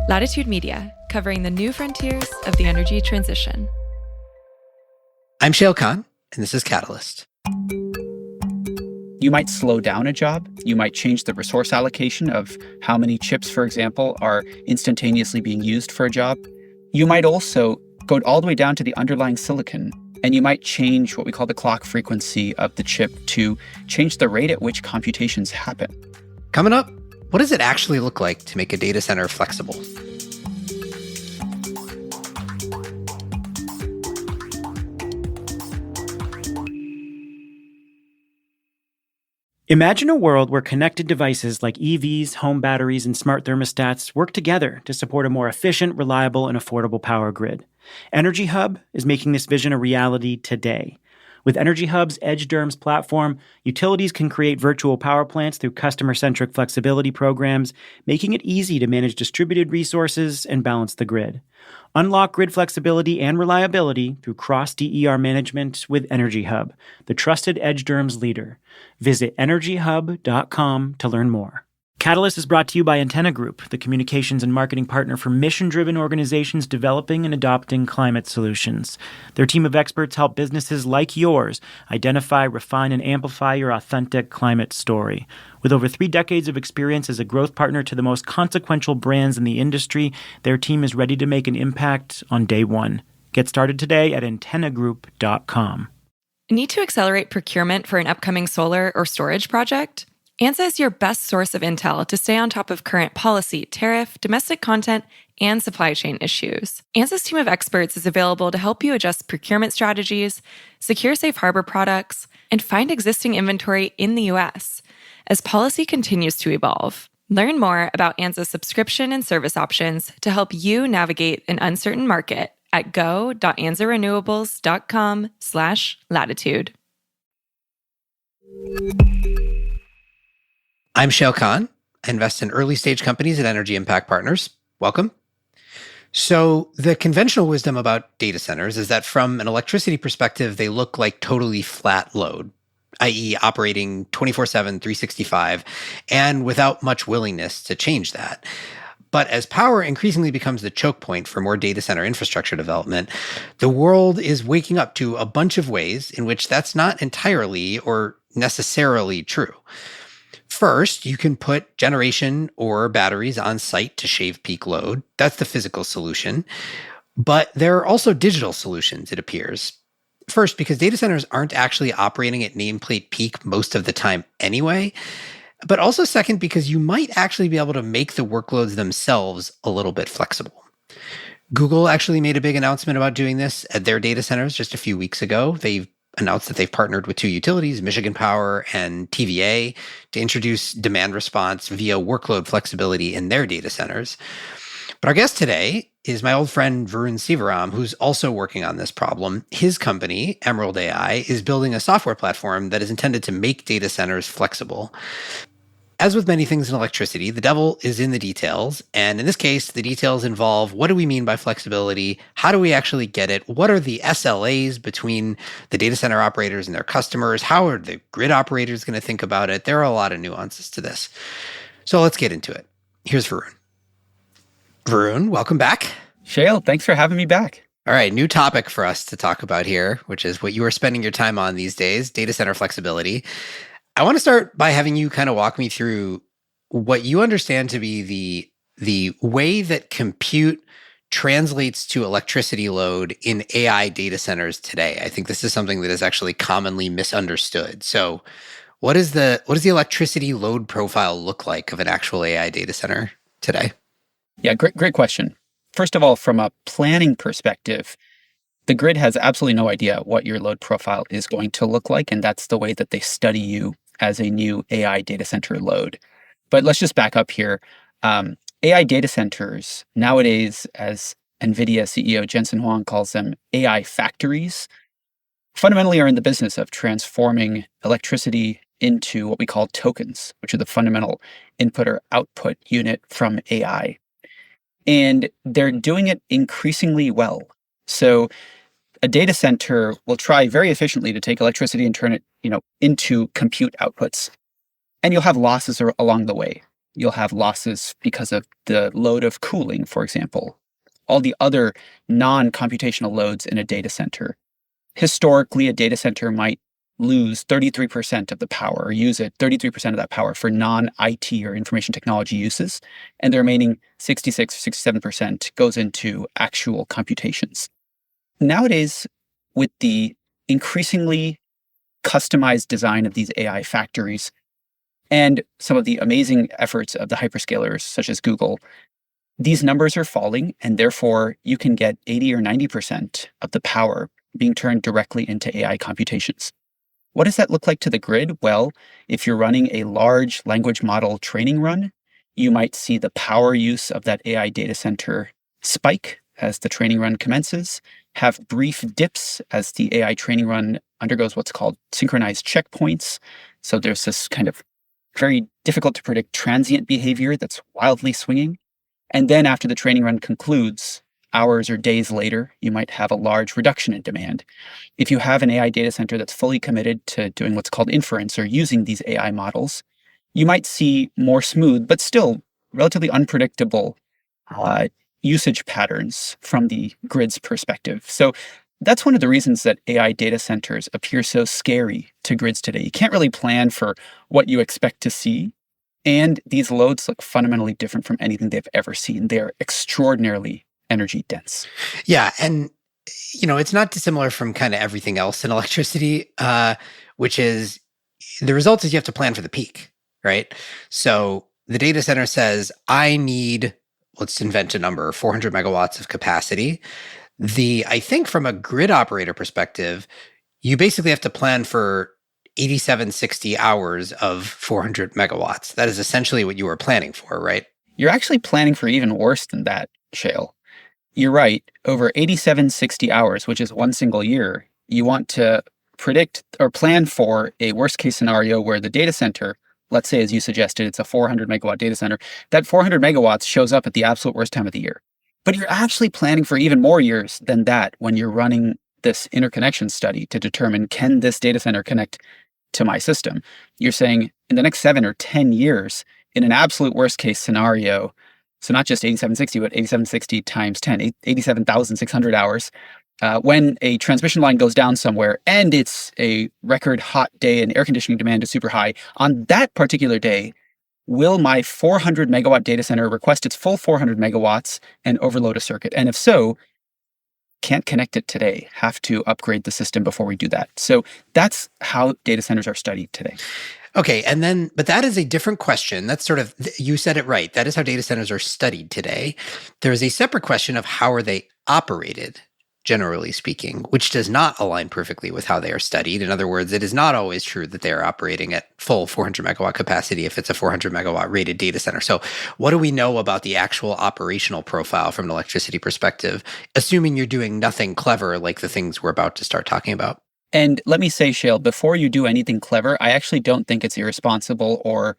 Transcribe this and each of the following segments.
Latitude Media, covering the new frontiers of the energy transition. I'm Shayle Kann, and this is Catalyst. You might slow down a job. You might change the resource allocation of how many chips, for example, are instantaneously being used for a job. You might also go all the way down to the underlying silicon, and you might change what we call the clock frequency of the chip to change the rate at which computations happen. Coming up, what does it actually look like to make a data center flexible? Imagine a world where connected devices like EVs, home batteries, and smart thermostats work together to support a more efficient, reliable, and affordable power grid. Energy Hub is making this vision a reality today. With Energy Hub's Edge DERMS platform, utilities can create virtual power plants through customer-centric flexibility programs, making it easy to manage distributed resources and balance the grid. Unlock grid flexibility and reliability through cross-DER management with Energy Hub, the trusted Edge DERMS leader. Visit energyhub.com to learn more. Catalyst is brought to you by Antenna Group, the communications and marketing partner for mission-driven organizations developing and adopting climate solutions. Their team of experts help businesses like yours identify, refine, and amplify your authentic climate story. With over 3 decades of experience as a growth partner to the most consequential brands in the industry, their team is ready to make an impact on day one. Get started today at antennagroup.com. Need to accelerate procurement for an upcoming solar or storage project? ANSA is your best source of intel to stay on top of current policy, tariff, domestic content, and supply chain issues. ANSA's team of experts is available to help you adjust procurement strategies, secure safe harbor products, and find existing inventory in the U.S. as policy continues to evolve. Learn more about ANSA's subscription and service options to help you navigate an uncertain market at go.ansarenewables.com/latitude. I'm Shayle Kann. I invest in early-stage companies at Energy Impact Partners. Welcome. So the conventional wisdom about data centers is that from an electricity perspective, they look like totally flat load, i.e. operating 24/7, 365, and without much willingness to change that. But as power increasingly becomes the choke point for more data center infrastructure development, the world is waking up to a bunch of ways in which that's not entirely or necessarily true. First, you can put generation or batteries on site to shave peak load. That's the physical solution. But there are also digital solutions, it appears. First, because data centers aren't actually operating at nameplate peak most of the time anyway. But also second, because you might actually be able to make the workloads themselves a little bit flexible. Google actually made a big announcement about doing this at their data centers just a few weeks ago. They've announced that they've partnered with 2 utilities, Michigan Power and TVA, to introduce demand response via workload flexibility in their data centers. But our guest today is my old friend Varun, who's also working on this problem. His company, Emerald AI, is building a software platform that is intended to make data centers flexible. As with many things in electricity, the devil is in the details. And in this case, the details involve what do we mean by flexibility? How do we actually get it? What are the SLAs between the data center operators and their customers? How are the grid operators going to think about it? There are a lot of nuances to this. So let's get into it. Here's Varun. Varun, welcome back. Shayle, thanks for having me back. All right, new topic for us to talk about here, which is what you are spending your time on these days, data center flexibility. I want to start by having you kind of walk me through what you understand to be the way that compute translates to electricity load in AI data centers today. I think this is something that is actually commonly misunderstood. So what does the electricity load profile look like of an actual AI data center today? Yeah, great question. First of all, from a planning perspective, the grid has absolutely no idea what your load profile is going to look like, and that's the way that they study you as a new AI data center load. But let's just back up here. AI data centers nowadays, as NVIDIA CEO Jensen Huang calls them, AI factories, fundamentally are in the business of transforming electricity into what we call tokens, which are the fundamental input or output unit from AI. And they're doing it increasingly well. So a data center will try very efficiently to take electricity and turn it, into compute outputs. And you'll have losses along the way. You'll have losses because of the load of cooling, for example. All the other non-computational loads in a data center. Historically, a data center might lose 33% of the power or use it 33% of that power for non-IT or information technology uses, and the remaining 66 or 67% goes into actual computations. Nowadays, with the increasingly customized design of these AI factories and some of the amazing efforts of the hyperscalers such as Google, these numbers are falling, and therefore you can get 80 or 90% of the power being turned directly into AI computations. What does that look like to the grid? Well, if you're running a large language model training run, you might see the power use of that AI data center spike as the training run commences, have brief dips as the AI training run undergoes what's called synchronized checkpoints. So there's this kind of very difficult to predict transient behavior that's wildly swinging. And then after the training run concludes, hours or days later, you might have a large reduction in demand. If you have an AI data center that's fully committed to doing what's called inference or using these AI models, you might see more smooth, but still relatively unpredictable usage patterns from the grid's perspective. So that's one of the reasons that AI data centers appear so scary to grids today. You can't really plan for what you expect to see. And these loads look fundamentally different from anything they've ever seen. They're extraordinarily energy dense. Yeah. And, it's not dissimilar from kind of everything else in electricity, which is the result is you have to plan for the peak, right? So the data center says, I need, let's invent a number, 400 megawatts of capacity. I think from a grid operator perspective, you basically have to plan for 8760 hours of 400 megawatts. That is essentially what you were planning for, right? You're actually planning for even worse than that, Shayle. You're right. Over 8760 hours, which is one single year, you want to predict or plan for a worst case scenario where the data center, let's say, as you suggested, it's a 400 megawatt data center, that 400 megawatts shows up at the absolute worst time of the year. But you're actually planning for even more years than that when you're running this interconnection study to determine, can this data center connect to my system? You're saying in the next 7 or 10 years, in an absolute worst case scenario, so not just 8760, but 8760 times 10, 87,600 hours, when a transmission line goes down somewhere and it's a record hot day and air conditioning demand is super high, on that particular day, will my 400 megawatt data center request its full 400 megawatts and overload a circuit? And if so, can't connect it today, have to upgrade the system before we do that. So that's how data centers are studied today. Okay. But that is a different question. That's sort of, you said it right. That is how data centers are studied today. There is a separate question of how are they operated, generally speaking, which does not align perfectly with how they are studied. In other words, it is not always true that they are operating at full 400 megawatt capacity if it's a 400 megawatt rated data center. So what do we know about the actual operational profile from an electricity perspective, assuming you're doing nothing clever like the things we're about to start talking about? And let me say, Shayle, before you do anything clever, I actually don't think it's irresponsible or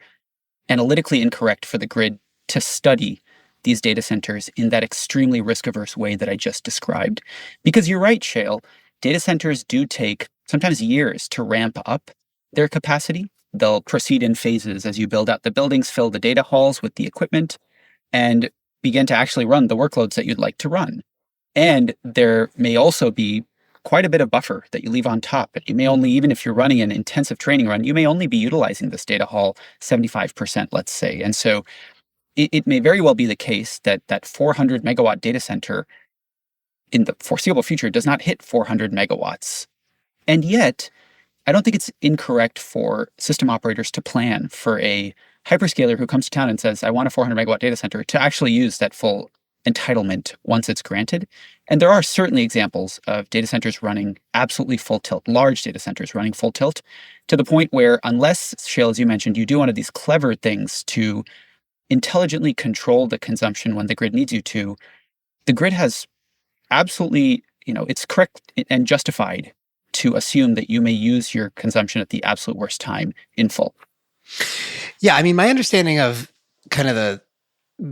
analytically incorrect for the grid to study these data centers in that extremely risk-averse way that I just described. Because you're right, Shayle, data centers do take sometimes years to ramp up their capacity. They'll proceed in phases as you build out the buildings, fill the data halls with the equipment, and begin to actually run the workloads that you'd like to run. And there may also be quite a bit of buffer that you leave on top. But you may only, even if you're running an intensive training run, you may only be utilizing this data hall 75%, let's say. And so it may very well be the case that that 400 megawatt data center in the foreseeable future does not hit 400 megawatts. And yet, I don't think it's incorrect for system operators to plan for a hyperscaler who comes to town and says, I want a 400 megawatt data center, to actually use that full entitlement once it's granted. And there are certainly examples of data centers running absolutely full tilt, large data centers running full tilt, to the point where, unless, Shayle, as you mentioned, you do one of these clever things to intelligently control the consumption when the grid needs you to, the grid has absolutely, it's correct and justified to assume that you may use your consumption at the absolute worst time in full. Yeah, I mean, my understanding of kind of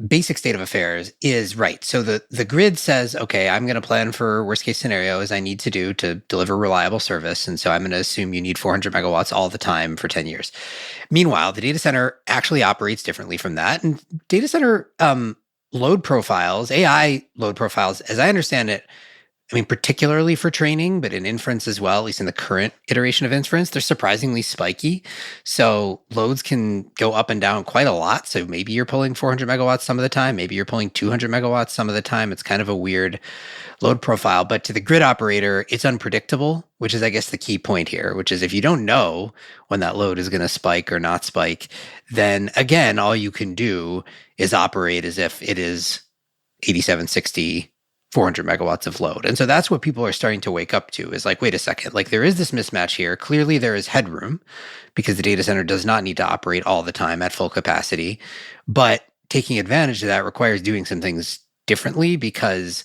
basic state of affairs is right. So the grid says, okay, I'm going to plan for worst case scenario as I need to do to deliver reliable service. And so I'm going to assume you need 400 megawatts all the time for 10 years. Meanwhile, the data center actually operates differently from that. And data center load profiles, AI load profiles, as I understand it, I mean, particularly for training, but in inference as well, at least in the current iteration of inference, they're surprisingly spiky. So loads can go up and down quite a lot. So maybe you're pulling 400 megawatts some of the time. Maybe you're pulling 200 megawatts some of the time. It's kind of a weird load profile. But to the grid operator, it's unpredictable, which is, I guess, the key point here, which is if you don't know when that load is going to spike or not spike, then again, all you can do is operate as if it is 8760 400 megawatts of load. And so that's what people are starting to wake up to is like, wait a second, like there is this mismatch here. Clearly there is headroom because the data center does not need to operate all the time at full capacity. But taking advantage of that requires doing some things differently because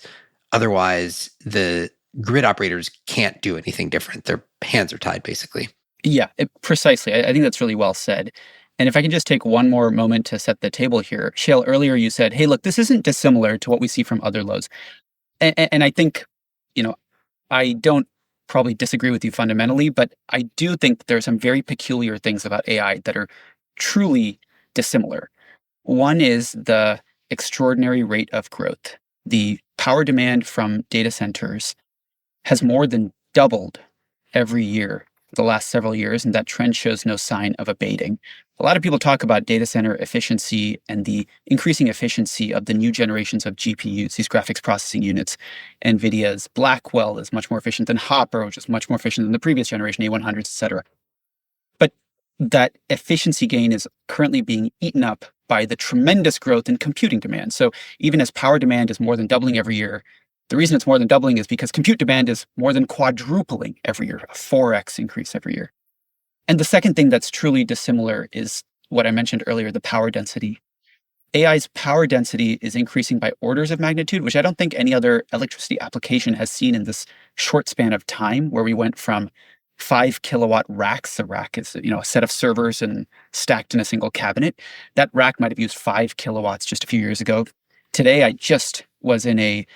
otherwise the grid operators can't do anything different. Their hands are tied basically. Yeah, precisely. I think that's really well said. And if I can just take one more moment to set the table here. Shayle, earlier you said, hey, look, this isn't dissimilar to what we see from other loads. And I think, I don't probably disagree with you fundamentally, but I do think there are some very peculiar things about AI that are truly dissimilar. One is the extraordinary rate of growth. The power demand from data centers has more than doubled every year for the last several years, and that trend shows no sign of abating. A lot of people talk about data center efficiency and the increasing efficiency of the new generations of GPUs, these graphics processing units. NVIDIA's Blackwell is much more efficient than Hopper, which is much more efficient than the previous generation, A100s, et cetera. But that efficiency gain is currently being eaten up by the tremendous growth in computing demand. So even as power demand is more than doubling every year, the reason it's more than doubling is because compute demand is more than quadrupling every year, a 4x increase every year. And the second thing that's truly dissimilar is what I mentioned earlier, the power density. AI's power density is increasing by orders of magnitude, which I don't think any other electricity application has seen in this short span of time, where we went from 5 kilowatt racks. A rack is, a set of servers and stacked in a single cabinet. That rack might have used 5 kilowatts just a few years ago. Today, I just was in a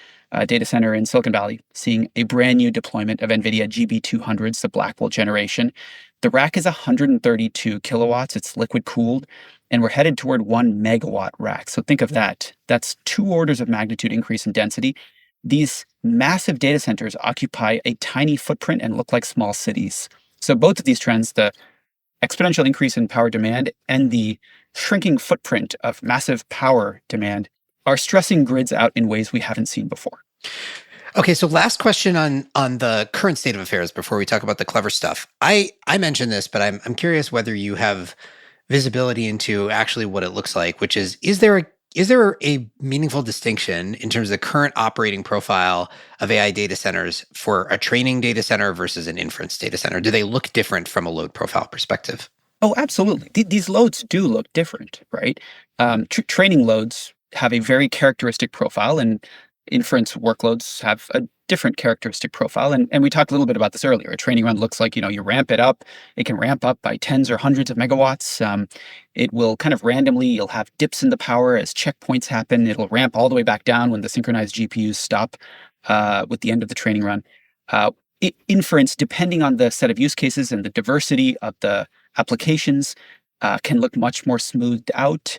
data center in Silicon Valley, seeing a brand new deployment of NVIDIA GB200s, the Blackwell generation. The rack is 132 kilowatts. It's liquid cooled, and we're headed toward 1 megawatt rack. So think of that. That's 2 orders of magnitude increase in density. These massive data centers occupy a tiny footprint and look like small cities. So both of these trends, the exponential increase in power demand and the shrinking footprint of massive power demand, are stressing grids out in ways we haven't seen before. Okay, so last question on the current state of affairs before we talk about the clever stuff. I mentioned this, but I'm curious whether you have visibility into actually what it looks like, which is there a meaningful distinction in terms of the current operating profile of AI data centers for a training data center versus an inference data center? Do they look different from a load profile perspective? Oh, absolutely. These loads do look different, right? Training loads have a very characteristic profile, and inference workloads have a different characteristic profile. And we talked a little bit about this earlier. A training run looks like, you ramp it up. It can ramp up by tens or hundreds of megawatts. It will kind of randomly, you'll have dips in the power as checkpoints happen. It'll ramp all the way back down when the synchronized GPUs stop with the end of the training run. Inference, depending on the set of use cases and the diversity of the applications, can look much more smoothed out.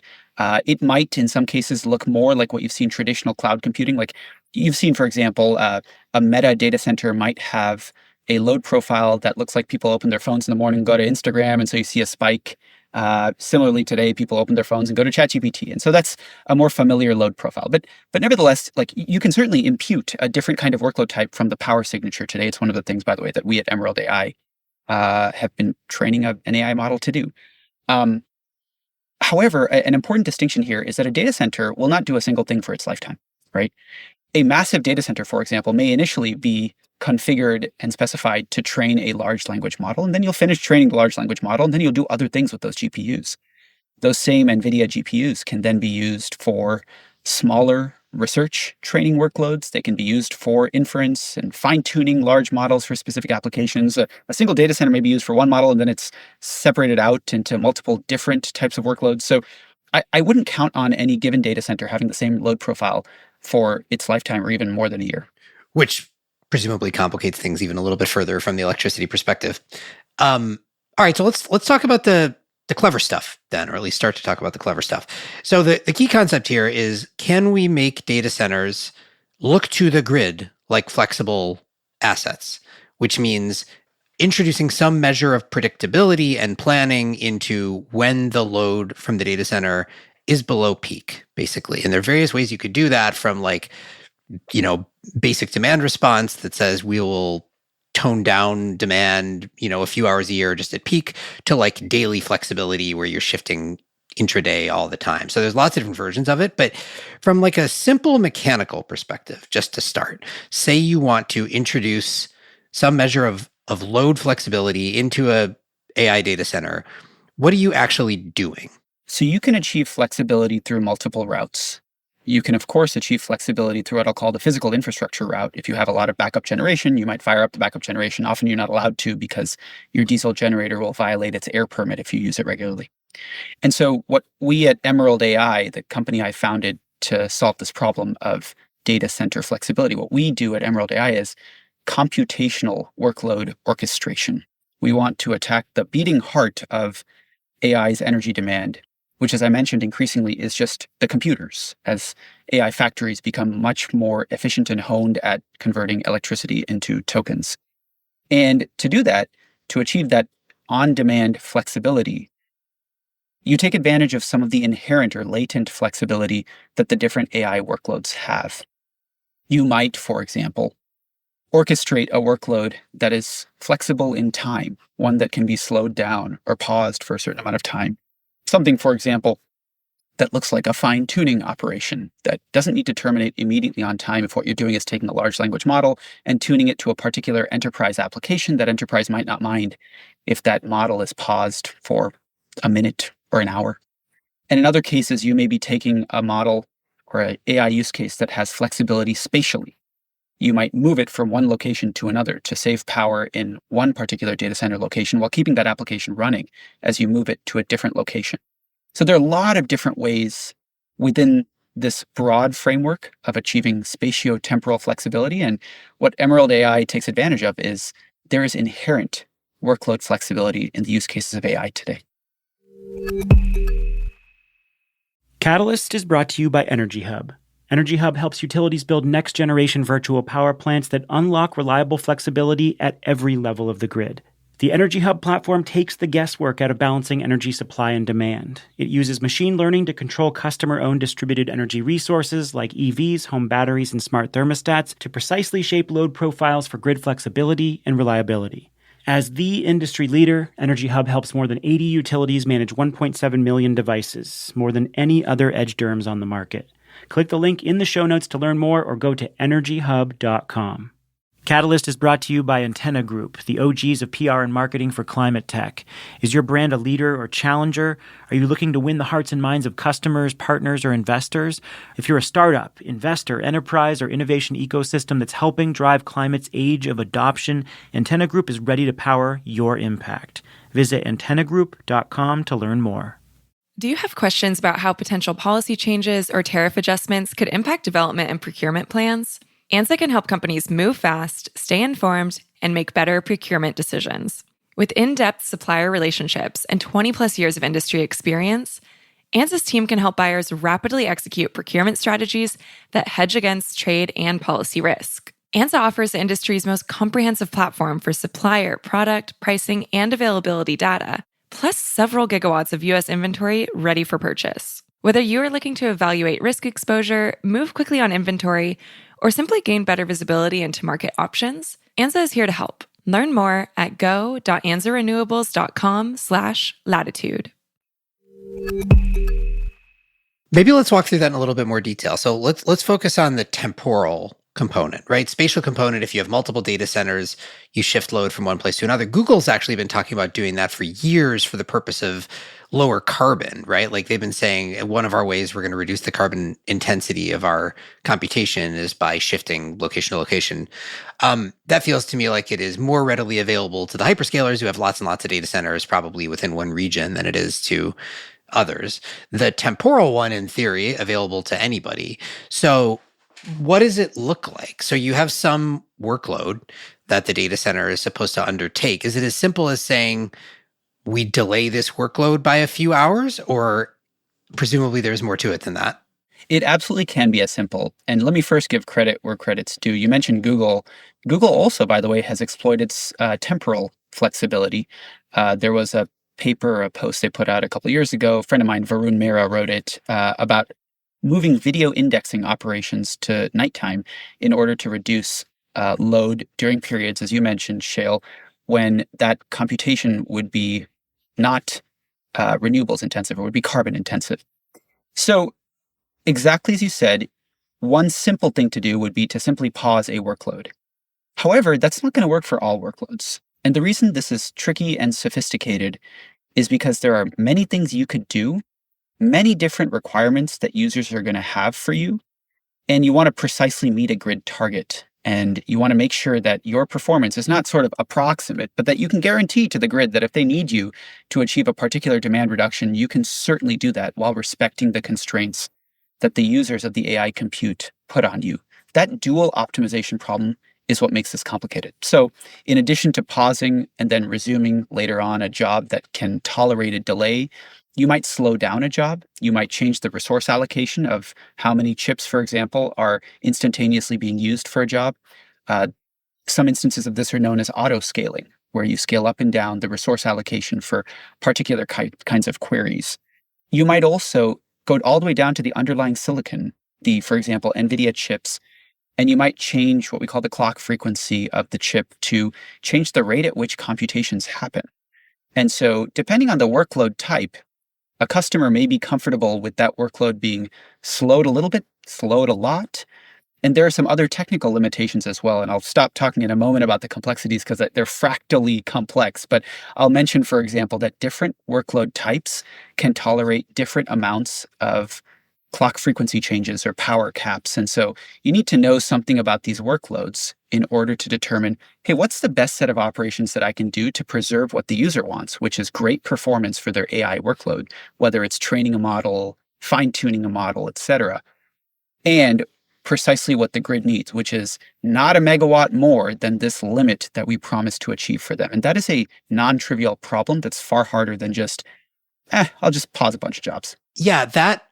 It might, in some cases, look more like what you've seen traditional cloud computing. Like you've seen, for example, a Meta data center might have a load profile that looks like people open their phones in the morning and go to Instagram, and so you see a spike. Similarly, today, people open their phones and go to ChatGPT. And so that's a more familiar load profile. But nevertheless, like you can certainly impute a different kind of workload type from the power signature today. It's one of the things, by the way, that we at Emerald AI have been training an AI model to do. However, an important distinction here is that a data center will not do a single thing for its lifetime, right? A massive data center, for example, may initially be configured and specified to train a large language model, and then you'll finish training the large language model, and then you'll do other things with those GPUs. Those same NVIDIA GPUs can then be used for smaller research training workloads. They can be used for inference and fine-tuning large models for specific applications. A single data center may be used for one model, and then it's separated out into multiple different types of workloads. So I wouldn't count on any given data center having the same load profile for its lifetime or even more than a year. Which presumably complicates things even a little bit further from the electricity perspective. All right, so let's talk about the clever stuff then, or at least start to talk about the clever stuff. So the key concept here is, can we make data centers look to the grid like flexible assets, which means introducing some measure of predictability and planning into when the load from the data center is below peak, basically. And there are various ways you could do that, from like, basic demand response that says we will tone down demand, a few hours a year just at peak, to like daily flexibility where you're shifting intraday all the time. So there's lots of different versions of it. But from like a simple mechanical perspective, just to start, say you want to introduce some measure of load flexibility into a AI data center, what are you actually doing? So you can achieve flexibility through multiple routes. You can, of course, achieve flexibility through what I'll call the physical infrastructure route. If you have a lot of backup generation, you might fire up the backup generation. Often you're not allowed to, because your diesel generator will violate its air permit if you use it regularly. And so what we at Emerald AI, the company I founded to solve this problem of data center flexibility, what we do at Emerald AI is computational workload orchestration. We want to attack the beating heart of AI's energy demand, which, as I mentioned, increasingly is just the computers, as AI factories become much more efficient and honed at converting electricity into tokens. And to do that, to achieve that on-demand flexibility, you take advantage of some of the inherent or latent flexibility that the different AI workloads have. You might, for example, orchestrate a workload that is flexible in time, one that can be slowed down or paused for a certain amount of time. Something, for example, that looks like a fine-tuning operation that doesn't need to terminate immediately on time if what you're doing is taking a large language model and tuning it to a particular enterprise application that enterprise might not mind if that model is paused for a minute or an hour. And in other cases, you may be taking a model or an AI use case that has flexibility spatially. You might move it from one location to another to save power in one particular data center location while keeping that application running as you move it to a different location. So there are a lot of different ways within this broad framework of achieving spatio-temporal flexibility. And what Emerald AI takes advantage of is there is inherent workload flexibility in the use cases of AI today. Catalyst is brought to you by Energy Hub. Energy Hub helps utilities build next-generation virtual power plants that unlock reliable flexibility at every level of the grid. The Energy Hub platform takes the guesswork out of balancing energy supply and demand. It uses machine learning to control customer-owned distributed energy resources like EVs, home batteries, and smart thermostats to precisely shape load profiles for grid flexibility and reliability. As the industry leader, Energy Hub helps more than 80 utilities manage 1.7 million devices, more than any other edge DERMS on the market. Click the link in the show notes to learn more, or go to energyhub.com. Catalyst is brought to you by Antenna Group, the OGs of PR and marketing for climate tech. Is your brand a leader or challenger? Are you looking to win the hearts and minds of customers, partners, or investors? If you're a startup, investor, enterprise, or innovation ecosystem that's helping drive climate's age of adoption, Antenna Group is ready to power your impact. Visit antennagroup.com to learn more. Do you have questions about how potential policy changes or tariff adjustments could impact development and procurement plans? ANSA can help companies move fast, stay informed, and make better procurement decisions. With in-depth supplier relationships and 20-plus years of industry experience, ANSA's team can help buyers rapidly execute procurement strategies that hedge against trade and policy risk. ANSA offers the industry's most comprehensive platform for supplier, product, pricing, and availability data, plus several gigawatts of U.S. inventory ready for purchase. Whether you are looking to evaluate risk exposure, move quickly on inventory, or simply gain better visibility into market options, ANSA is here to help. Learn more at go.ansarenewables.com/latitude. Maybe let's walk through that in a little bit more detail. So let's focus on the temporal component, right? Spatial component, if you have multiple data centers, you shift load from one place to another. Google's actually been talking about doing that for years for the purpose of lower carbon, right? Like they've been saying one of our ways we're going to reduce the carbon intensity of our computation is by shifting location to location. That feels to me like it is more readily available to the hyperscalers who have lots and lots of data centers probably within one region than it is to others. The temporal one, in theory, available to anybody. So what does it look like? So you have some workload that the data center is supposed to undertake. Is it as simple as saying, we delay this workload by a few hours, or presumably there's more to it than that? It absolutely can be as simple. And let me first give credit where credit's due. You mentioned Google. Google also, by the way, has exploited temporal flexibility. There was a paper, a post they put out a couple of years ago. A friend of mine, Varun wrote it about moving video indexing operations to nighttime in order to reduce load during periods, as you mentioned, Shayle, when that computation would be not renewables intensive, or would be carbon intensive. So exactly as you said, one simple thing to do would be to simply pause a workload. However, that's not going to work for all workloads. And the reason this is tricky and sophisticated is because there are many things you could do, many different requirements that users are going to have for you, and you want to precisely meet a grid target. And you want to make sure that your performance is not sort of approximate, but that you can guarantee to the grid that if they need you to achieve a particular demand reduction, you can certainly do that while respecting the constraints that the users of the AI compute put on you. That dual optimization problem is what makes this complicated. So in addition to pausing and then resuming later on a job that can tolerate a delay, you might slow down a job. You might change the resource allocation of how many chips, for example, are instantaneously being used for a job. Some instances of this are known as auto-scaling, where you scale up and down the resource allocation for particular kinds of queries. You might also go all the way down to the underlying silicon, for example, NVIDIA chips, and you might change what we call the clock frequency of the chip to change the rate at which computations happen. And so depending on the workload type, a customer may be comfortable with that workload being slowed a little bit, slowed a lot. And there are some other technical limitations as well. And I'll stop talking in a moment about the complexities because they're fractally complex. But I'll mention, for example, that different workload types can tolerate different amounts of clock frequency changes or power caps. And so you need to know something about these workloads in order to determine, hey, what's the best set of operations that I can do to preserve what the user wants, which is great performance for their AI workload, whether it's training a model, fine-tuning a model, et cetera, and precisely what the grid needs, which is not a megawatt more than this limit that we promised to achieve for them. And that is a non-trivial problem that's far harder than just, I'll just pause a bunch of jobs. Yeah, that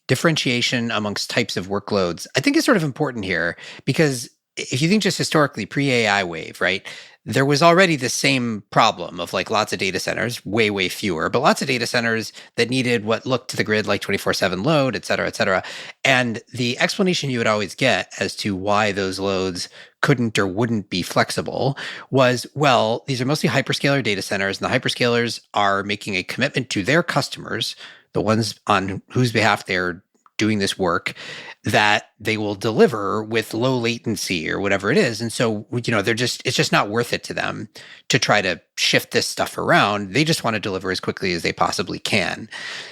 differentiation amongst types of workloads, I think is sort of important here, because if you think just historically pre-AI wave, right, there was already the same problem of like lots of data centers, way, way fewer, but lots of data centers that needed what looked to the grid like 24/7 load, et cetera, et cetera. And the explanation you would always get as to why those loads couldn't or wouldn't be flexible was, well, these are mostly hyperscaler data centers, and the hyperscalers are making a commitment to their customers, the ones on whose behalf they're doing this work, that they will deliver with low latency or whatever it is. And so, it's just not worth it to them to try to shift this stuff around. They just want to deliver as quickly as they possibly can.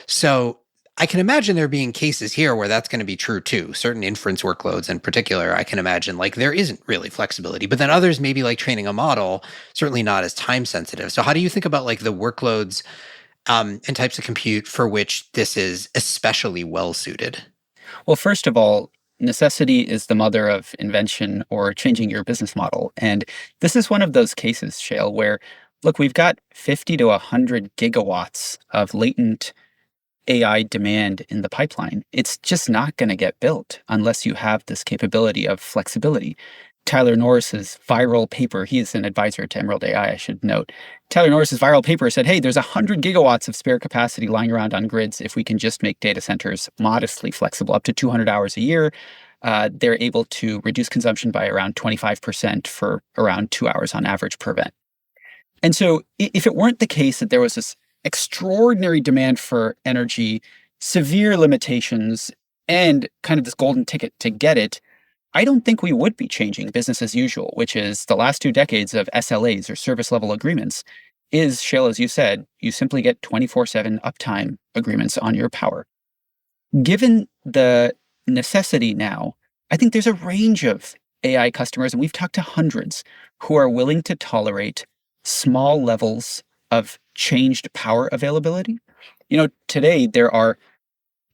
So I can imagine there being cases here where that's going to be true too. Certain inference workloads in particular, I can imagine like there isn't really flexibility, but then others maybe like training a model, certainly not as time sensitive. So how do you think about like the workloads and types of compute for which this is especially well suited? Well, first of all, necessity is the mother of invention or changing your business model. And this is one of those cases, Shayle, where, look, we've got 50 to 100 gigawatts of latent AI demand in the pipeline. It's just not going to get built unless you have this capability of flexibility. Tyler Norris's viral paper, he is an advisor to Emerald AI, I should note. Tyler Norris's viral paper said, hey, there's 100 gigawatts of spare capacity lying around on grids if we can just make data centers modestly flexible, up to 200 hours a year. They're able to reduce consumption by around 25% for around 2 hours on average per event. And so if it weren't the case that there was this extraordinary demand for energy, severe limitations, and kind of this golden ticket to get it, I don't think we would be changing business as usual, which is the last 2 decades of SLAs or service level agreements is, Shayle, as you said, you simply get 24/7 uptime agreements on your power. Given the necessity now, I think there's a range of AI customers, and we've talked to hundreds, who are willing to tolerate small levels of changed power availability Today there are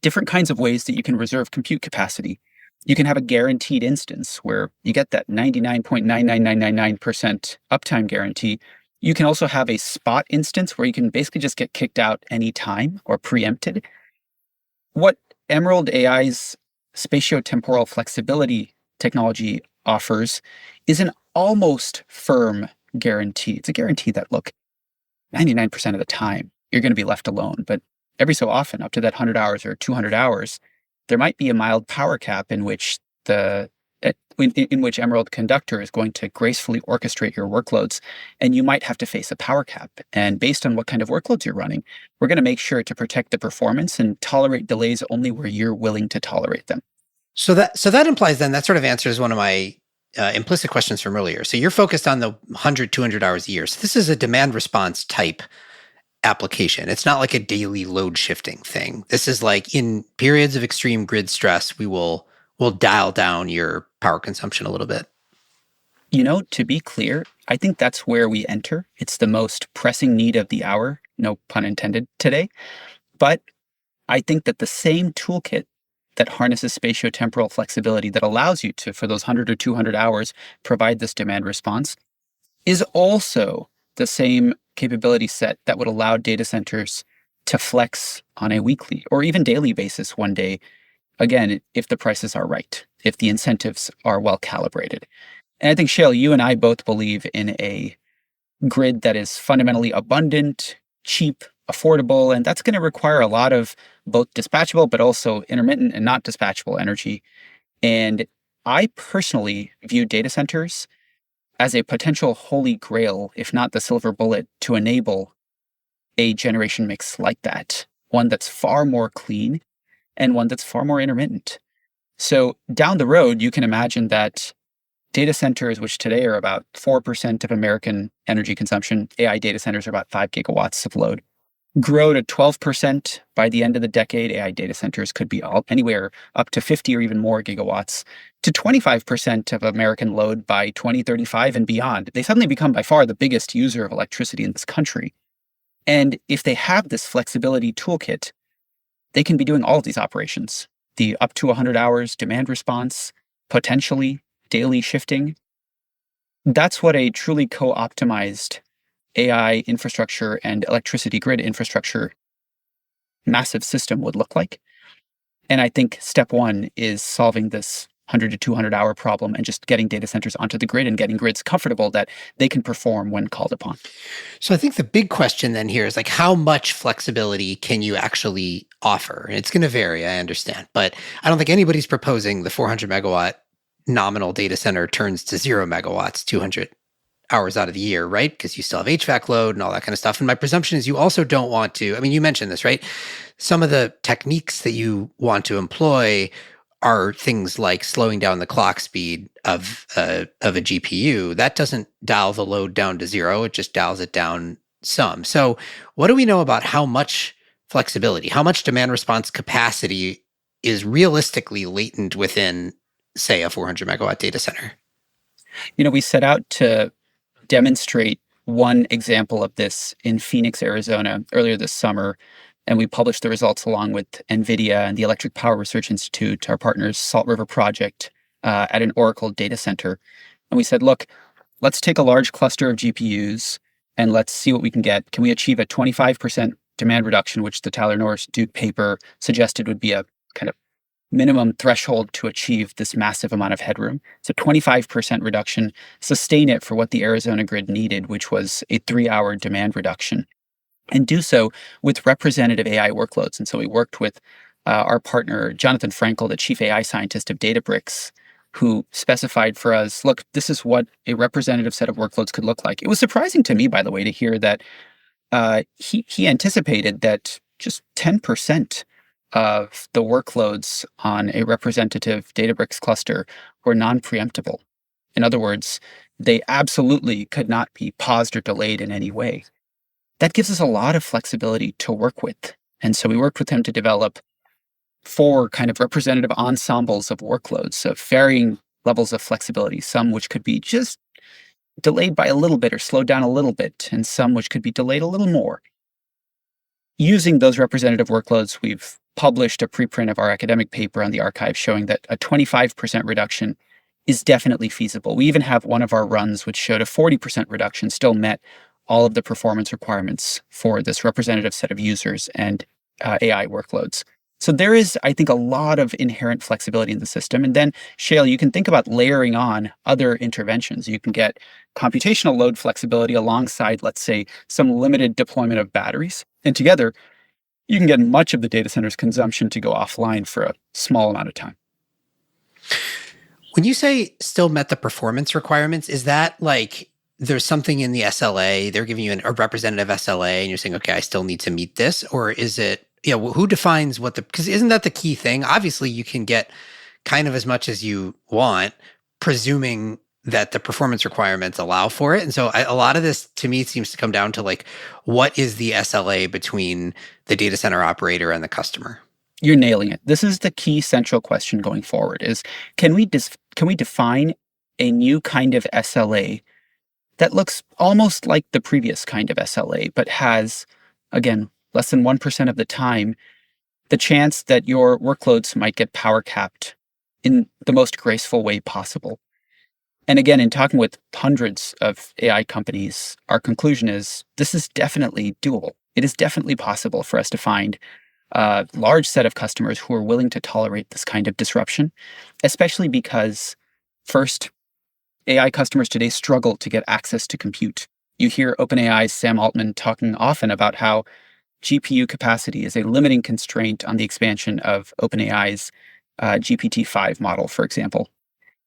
different kinds of ways that you can reserve compute capacity. You can have a guaranteed instance where you get that 99.99999% uptime guarantee. You can also have a spot instance where you can basically just get kicked out anytime or preempted. What Emerald AI's spatiotemporal flexibility technology offers is an almost firm guarantee. It's a guarantee that, look, 99% of the time, you're going to be left alone. But every so often, up to that 100 hours or 200 hours, there might be a mild power cap in which Emerald Conductor is going to gracefully orchestrate your workloads, and you might have to face a power cap. And based on what kind of workloads you're running, we're going to make sure to protect the performance and tolerate delays only where you're willing to tolerate them. So that implies then that sort of answers one of my implicit questions from earlier. So you're focused on the 100, 200 hours a year. So this is a demand response type application. It's not like a daily load shifting thing. This is like in periods of extreme grid stress, we'll dial down your power consumption a little bit. To be clear, I think that's where we enter. It's the most pressing need of the hour, no pun intended, today. But I think that the same toolkit that harnesses spatiotemporal flexibility that allows you to, for those 100 or 200 hours, provide this demand response is also the same capability set that would allow data centers to flex on a weekly or even daily basis one day, again, if the prices are right, if the incentives are well calibrated. And I think, Shayle, you and I both believe in a grid that is fundamentally abundant, cheap, affordable, and that's going to require a lot of both dispatchable but also intermittent and not dispatchable energy. And I personally view data centers as a potential holy grail, if not the silver bullet, to enable a generation mix like that, one that's far more clean and one that's far more intermittent. So down the road, you can imagine that data centers, which today are about 4% of American energy consumption, AI data centers are about 5 gigawatts of load, grow to 12% by the end of the decade. AI data centers could be anywhere up to 50 or even more gigawatts, to 25% of American load by 2035 and beyond. They suddenly become by far the biggest user of electricity in this country. And if they have this flexibility toolkit, they can be doing all of these operations, the up to 100 hours demand response, potentially daily shifting. That's what a truly co-optimized AI infrastructure and electricity grid infrastructure massive system would look like. And I think step one is solving this 100 to 200 hour problem and just getting data centers onto the grid and getting grids comfortable that they can perform when called upon. So I think the big question then here is like, how much flexibility can you actually offer? And it's going to vary, I understand, but I don't think anybody's proposing the 400 megawatt nominal data center turns to 0 megawatts, 200 hours out of the year, right? Because you still have HVAC load and all that kind of stuff. And my presumption is you also don't want to, I mean, you mentioned this, right? Some of the techniques that you want to employ are things like slowing down the clock speed of a GPU. That doesn't dial the load down to 0. It just dials it down some. So what do we know about how much flexibility, how much demand response capacity is realistically latent within, say, a 400 megawatt data center? We set out to demonstrate one example of this in Phoenix, Arizona earlier this summer. And we published the results along with NVIDIA and the Electric Power Research Institute, our partners' Salt River project, at an Oracle data center. And we said, look, let's take a large cluster of GPUs and let's see what we can get. Can we achieve a 25% demand reduction, which the Tyler Norris Duke paper suggested would be a kind of minimum threshold to achieve this massive amount of headroom? So 25% reduction, sustain it for what the Arizona grid needed, which was a 3-hour demand reduction, and do so with representative AI workloads. And so we worked with our partner, Jonathan Frankel, the chief AI scientist of Databricks, who specified for us, look, this is what a representative set of workloads could look like. It was surprising to me, by the way, to hear that he anticipated that just 10% of the workloads on a representative Databricks cluster were non-preemptible. In other words, they absolutely could not be paused or delayed in any way. That gives us a lot of flexibility to work with. And so we worked with him to develop 4 kind of representative ensembles of workloads of varying levels of flexibility, some which could be just delayed by a little bit or slowed down a little bit, and some which could be delayed a little more. using those representative workloads, we've published a preprint of our academic paper on the archive showing that a 25% reduction is definitely feasible. We even have one of our runs which showed a 40% reduction, still met all of the performance requirements for this representative set of users and AI workloads. So there is, I think, a lot of inherent flexibility in the system. And then, Shayle, you can think about layering on other interventions. You can get computational load flexibility alongside, let's say, some limited deployment of batteries. And together, you can get much of the data center's consumption to go offline for a small amount of time. When you say still met the performance requirements, is that like there's something in the SLA, they're giving you a representative SLA and you're saying, okay, I still need to meet this? Or is it, who defines because isn't that the key thing? Obviously, you can get kind of as much as you want, presuming that the performance requirements allow for it. And so a lot of this, to me, seems to come down to like, what is the SLA between the data center operator and the customer? You're nailing it. This is the key central question going forward is, can we define a new kind of SLA that looks almost like the previous kind of SLA, but has, again, less than 1% of the time, the chance that your workloads might get power capped in the most graceful way possible. And again, in talking with hundreds of AI companies, our conclusion is this is definitely doable. It is definitely possible for us to find a large set of customers who are willing to tolerate this kind of disruption, especially because, first, AI customers today struggle to get access to compute. You hear OpenAI's Sam Altman talking often about how GPU capacity is a limiting constraint on the expansion of OpenAI's GPT-5 model, for example.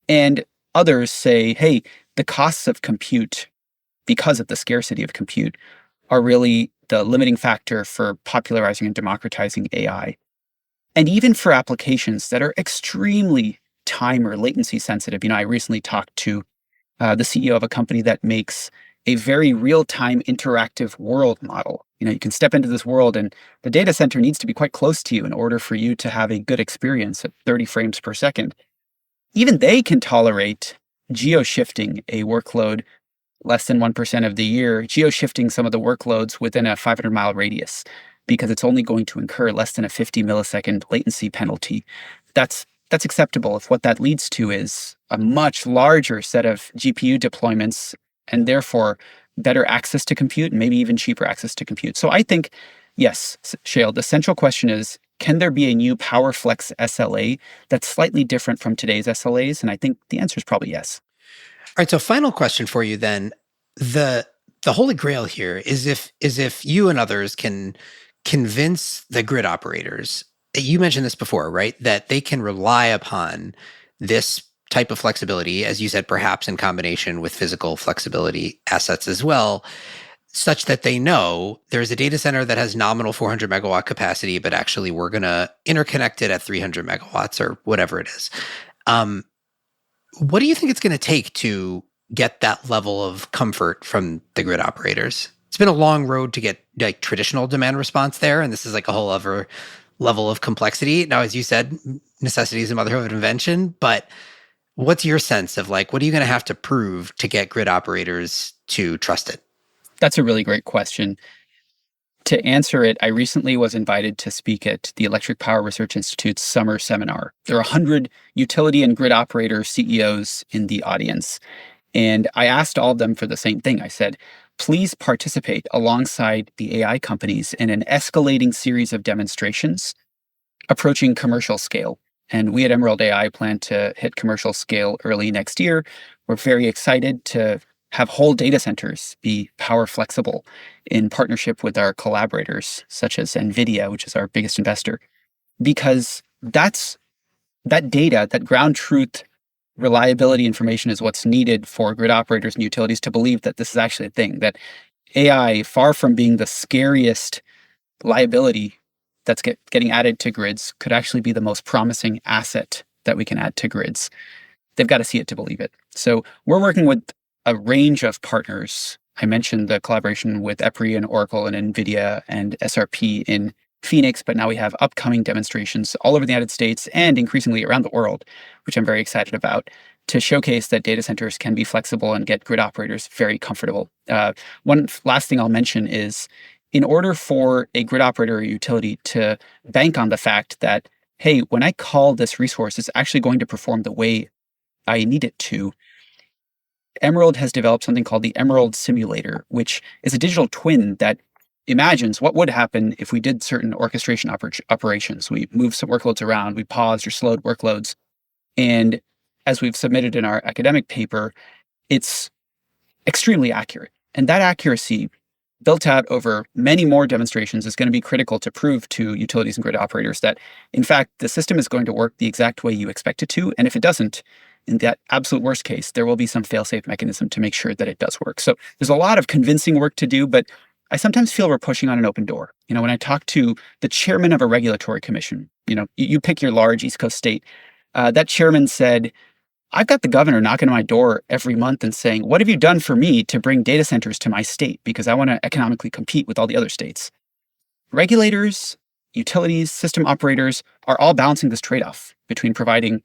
And others say, hey, the costs of compute, because of the scarcity of compute, are really the limiting factor for popularizing and democratizing AI. And even for applications that are extremely time or latency sensitive. I recently talked to the CEO of a company that makes a very real-time interactive world model. You can step into this world and the data center needs to be quite close to you in order for you to have a good experience at 30 frames per second. Even they can tolerate geo-shifting a workload less than 1% of the year, geo-shifting some of the workloads within a 500-mile radius, because it's only going to incur less than a 50 millisecond latency penalty. That's acceptable if what that leads to is a much larger set of GPU deployments and therefore better access to compute and maybe even cheaper access to compute. So I think, yes, Shayle, the central question is, can there be a new PowerFlex SLA that's slightly different from today's SLAs? And I think the answer is probably yes. All right. So final question for you then. The holy grail here is if you and others can convince the grid operators, you mentioned this before, right? That they can rely upon this type of flexibility, as you said, perhaps in combination with physical flexibility assets as well, such that they know there's a data center that has nominal 400 megawatt capacity, but actually we're going to interconnect it at 300 megawatts or whatever it is. What do you think it's going to take to get that level of comfort from the grid operators? It's been a long road to get like traditional demand response there, and this is like a whole other level of complexity. Now, as you said, necessity is the mother of invention, but what's your sense of like, what are you going to have to prove to get grid operators to trust it? That's a really great question. To answer it, I recently was invited to speak at the Electric Power Research Institute's summer seminar. There are 100 utility and grid operator CEOs in the audience. And I asked all of them for the same thing. I said, please participate alongside the AI companies in an escalating series of demonstrations approaching commercial scale. And we at Emerald AI plan to hit commercial scale early next year. We're very excited to have whole data centers be power flexible in partnership with our collaborators, such as NVIDIA, which is our biggest investor, because that data, that ground truth reliability information is what's needed for grid operators and utilities to believe that this is actually a thing, that AI, far from being the scariest liability that's getting added to grids, could actually be the most promising asset that we can add to grids. They've got to see it to believe it. So we're working with a range of partners. I mentioned the collaboration with EPRI and Oracle and NVIDIA and SRP in Phoenix, but now we have upcoming demonstrations all over the United States and increasingly around the world, which I'm very excited about, to showcase that data centers can be flexible and get grid operators very comfortable. One last thing I'll mention is in order for a grid operator or utility to bank on the fact that, hey, when I call this resource, it's actually going to perform the way I need it to, Emerald has developed something called the Emerald Simulator, which is a digital twin that imagines what would happen if we did certain orchestration operations. We moved some workloads around, we paused or slowed workloads. And as we've submitted in our academic paper, it's extremely accurate. And that accuracy, built out over many more demonstrations, is going to be critical to prove to utilities and grid operators that, in fact, the system is going to work the exact way you expect it to. And if it doesn't, in that absolute worst case, there will be some fail-safe mechanism to make sure that it does work. So there's a lot of convincing work to do, but I sometimes feel we're pushing on an open door. When I talk to the chairman of a regulatory commission, you pick your large East Coast state, that chairman said, I've got the governor knocking on my door every month and saying, what have you done for me to bring data centers to my state? Because I want to economically compete with all the other states. Regulators, utilities, system operators are all balancing this trade-off between providing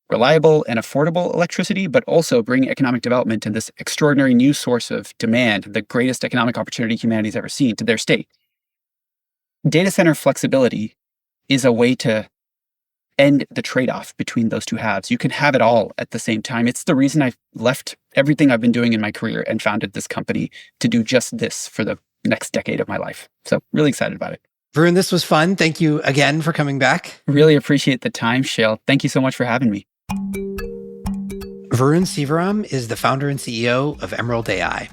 reliable and affordable electricity, but also bringing economic development and this extraordinary new source of demand, the greatest economic opportunity humanity's ever seen, to their state. Data center flexibility is a way to end the trade-off between those two halves. You can have it all at the same time. It's the reason I left everything I've been doing in my career and founded this company to do just this for the next decade of my life. So really excited about it. Varun, this was fun. Thank you again for coming back. Really appreciate the time, Shayle. Thank you so much for having me. Varun Sivaram is the founder and CEO of Emerald AI.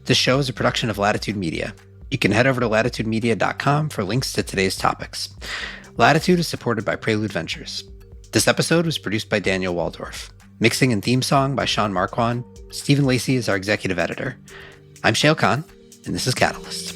This show is a production of Latitude Media. You can head over to latitudemedia.com for links to today's topics. Latitude is supported by Prelude Ventures. This episode was produced by Daniel Woldorff. Mixing and theme song by Sean Marquand. Stephen Lacey is our executive editor. I'm Shayle Kann, and this is Catalyst.